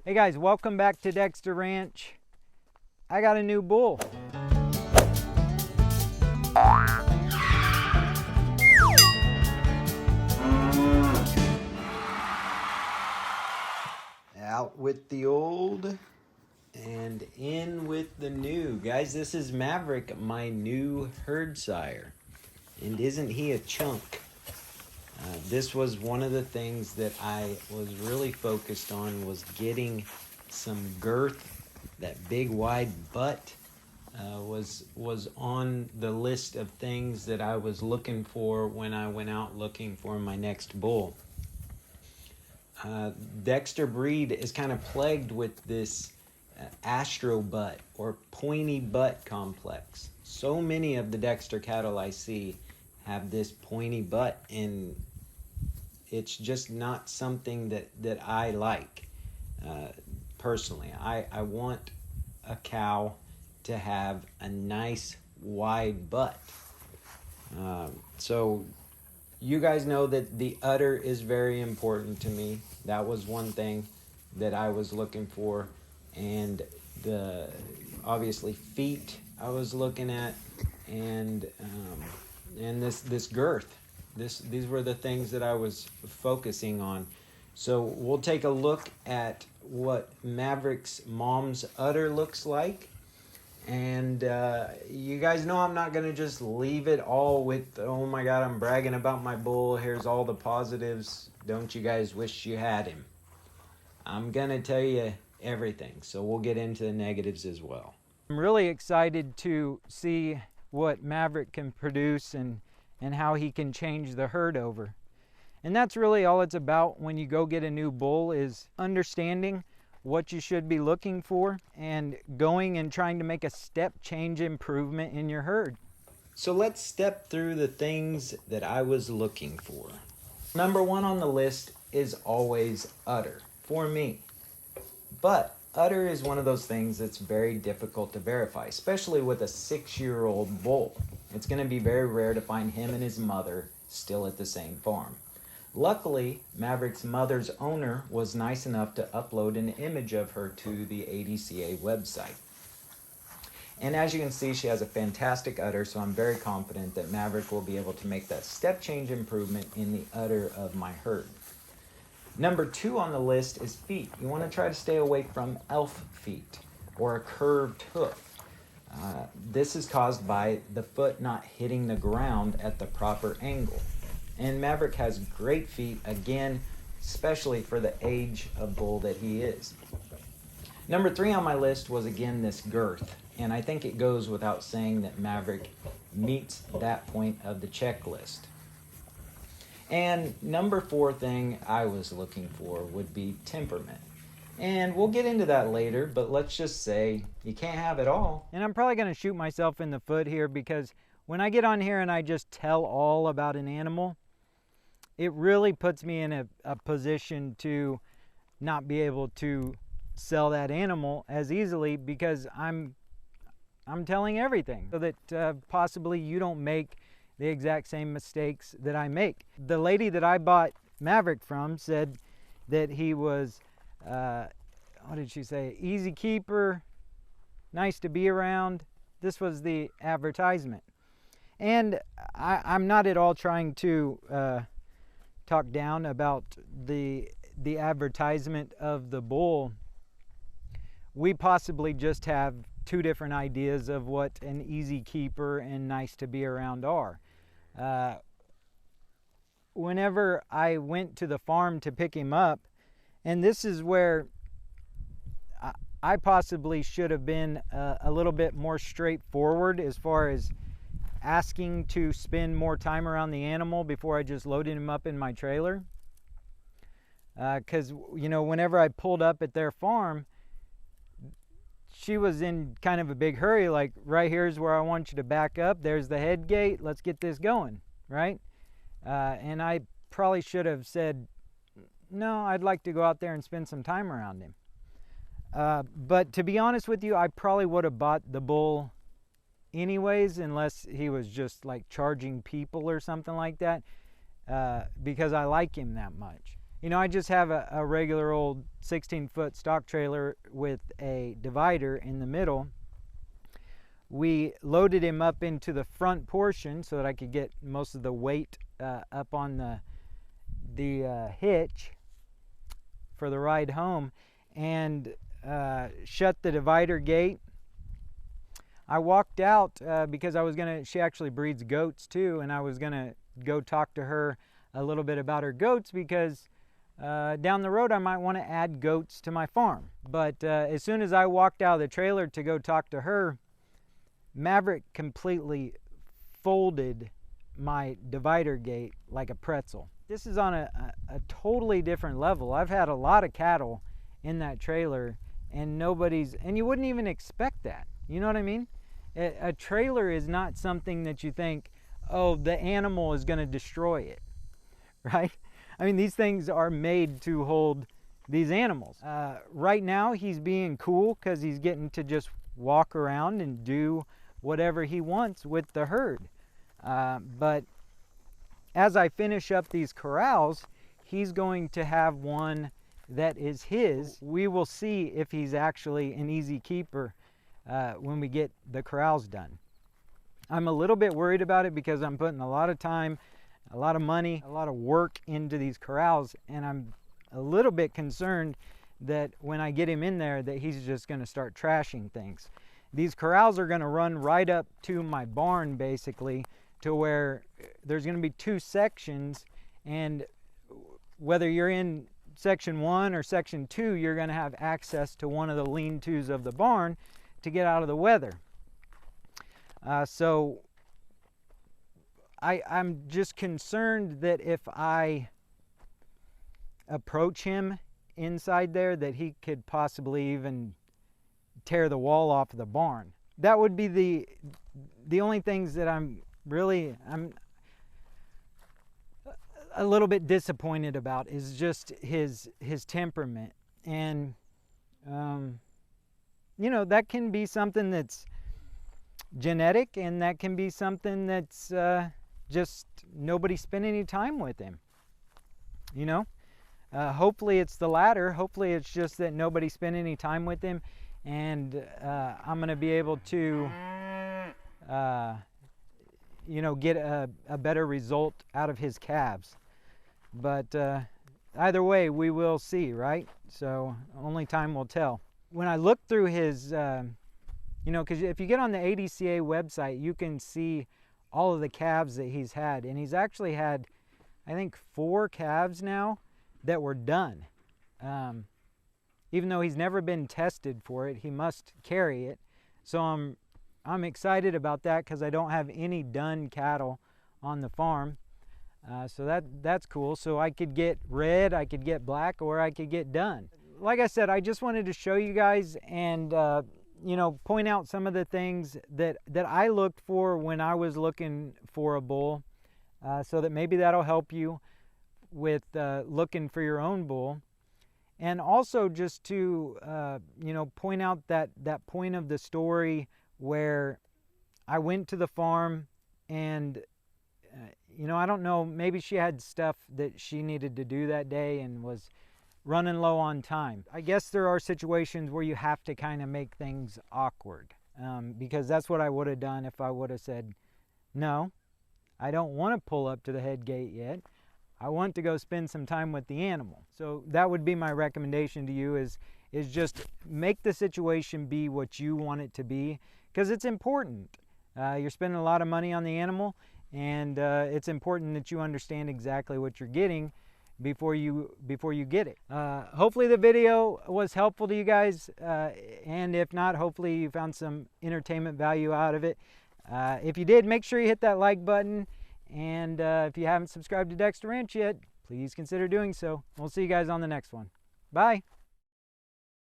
Hey guys, welcome back to Dexter Ranch. I got a new bull. Out with the old and in with the new. Guys, this is Maverick, my new herd sire. And isn't he a chunk? This was one of the things that I was really focused on, was getting some girth. That big wide butt was on the list of things that I was looking for when I went out looking for my next bull. Dexter breed is kind of plagued with this astro butt or pointy butt complex. So many of the Dexter cattle I see have this pointy butt, and it's just not something that I like personally. I want a cow to have a nice wide butt. So you guys know that the udder is very important to me. That was one thing that I was looking for, and the obviously feet I was looking at, and this girth. These were the things that I was focusing on. So we'll take a look at what Maverick's mom's udder looks like. And you guys know I'm not going to just leave it all with, oh my God, I'm bragging about my bull. Here's all the positives. Don't you guys wish you had him? I'm going to tell you everything. So we'll get into the negatives as well. I'm really excited to see what Maverick can produce and how he can change the herd over. And that's really all it's about when you go get a new bull, is understanding what you should be looking for and going and trying to make a step change improvement in your herd. So let's step through the things that I was looking for. Number one on the list is always udder for me. But udder is one of those things that's very difficult to verify, especially with a 6-year-old bull. It's going to be very rare to find him and his mother still at the same farm. Luckily, Maverick's mother's owner was nice enough to upload an image of her to the ADCA website. And as you can see, she has a fantastic udder, so I'm very confident that Maverick will be able to make that step change improvement in the udder of my herd. Number 2 on the list is feet. You want to try to stay away from elf feet or a curved hoof. This is caused by the foot not hitting the ground at the proper angle. And Maverick has great feet, again, especially for the age of bull that he is. Number 3 on my list was, again, this girth. And I think it goes without saying that Maverick meets that point of the checklist. And number 4 thing I was looking for would be temperament. And we'll get into that later, but let's just say you can't have it all. And I'm probably going to shoot myself in the foot here, because when I get on here and I just tell all about an animal, it really puts me in a position to not be able to sell that animal as easily, because I'm telling everything, so that possibly you don't make the exact same mistakes that I make. The lady that I bought Maverick from said that he was, what did she say? Easy keeper, nice to be around. This was the advertisement. And I'm not at all trying to talk down about the advertisement of the bull. We possibly just have 2 different ideas of what an easy keeper and nice to be around are. Whenever I went to the farm to pick him up, and this is where I possibly should have been a little bit more straightforward as far as asking to spend more time around the animal before I just loaded him up in my trailer. Because, you know, whenever I pulled up at their farm, she was in kind of a big hurry, like, right here's where I want you to back up. There's the head gate. Let's get this going, right? And I probably should have said, no, I'd like to go out there and spend some time around him. But to be honest with you, I probably would have bought the bull anyways, unless he was just like charging people or something like that, because I like him that much. You know, I just have a regular old 16-foot stock trailer with a divider in the middle. We loaded him up into the front portion so that I could get most of the weight up on the hitch for the ride home, and shut the divider gate. I walked out because I was gonna, she actually breeds goats too, and I was gonna go talk to her a little bit about her goats because down the road I might want to add goats to my farm. But as soon as I walked out of the trailer to go talk to her, Maverick completely folded my divider gate like a pretzel. This is on a totally different level. I've had a lot of cattle in that trailer, and you wouldn't even expect that. You know what I mean? A trailer is not something that you think, oh, the animal is going to destroy it, right? I mean, these things are made to hold these animals. Right now, he's being cool because he's getting to just walk around and do whatever he wants with the herd. But as I finish up these corrals, he's going to have one that is his. We will see if he's actually an easy keeper when we get the corrals done. I'm a little bit worried about it because I'm putting a lot of time, a lot of money, a lot of work into these corrals, and I'm a little bit concerned that when I get him in there that he's just going to start trashing things. These corrals are going to run right up to my barn, basically, to where there's going to be two sections, and whether you're in section 1 or section 2, you're going to have access to one of the lean-tos of the barn to get out of the weather. So I'm just concerned that if I approach him inside there, that he could possibly even tear the wall off of the barn. That would be the only things that I'm a little bit disappointed about, is just his temperament. And you know, that can be something that's genetic, and that can be something that's just nobody spent any time with him, you know. Hopefully it's the latter. Hopefully it's just that nobody spent any time with him, and I'm going to be able to you know, get a better result out of his calves. But either way, we will see, right? So only time will tell. When I look through his you know, because if you get on the ADCA website, you can see all of the calves that he's had. And he's actually had, I think, 4 calves now that were done. Even though he's never been tested for it, he must carry it. So I'm excited about that because I don't have any done cattle on the farm. So that's cool. So I could get red, I could get black, or I could get done. Like I said, I just wanted to show you guys and you know, point out some of the things that I looked for when I was looking for a bull, so that maybe that'll help you with looking for your own bull. And also just to you know, point out that point of the story where I went to the farm and you know, I don't know, maybe she had stuff that she needed to do that day and was running low on time. I guess there are situations where you have to kind of make things awkward, because that's what I would have done if I would have said, no, I don't want to pull up to the head gate yet. I want to go spend some time with the animal. So that would be my recommendation to you, is just make the situation be what you want it to be, because it's important. You're spending a lot of money on the animal, and it's important that you understand exactly what you're getting before you get it. Hopefully the video was helpful to you guys, and if not, hopefully you found some entertainment value out of it. If you did, make sure you hit that like button, and if you haven't subscribed to Dexter Ranch yet, please consider doing so. We'll see you guys on the next one. Bye.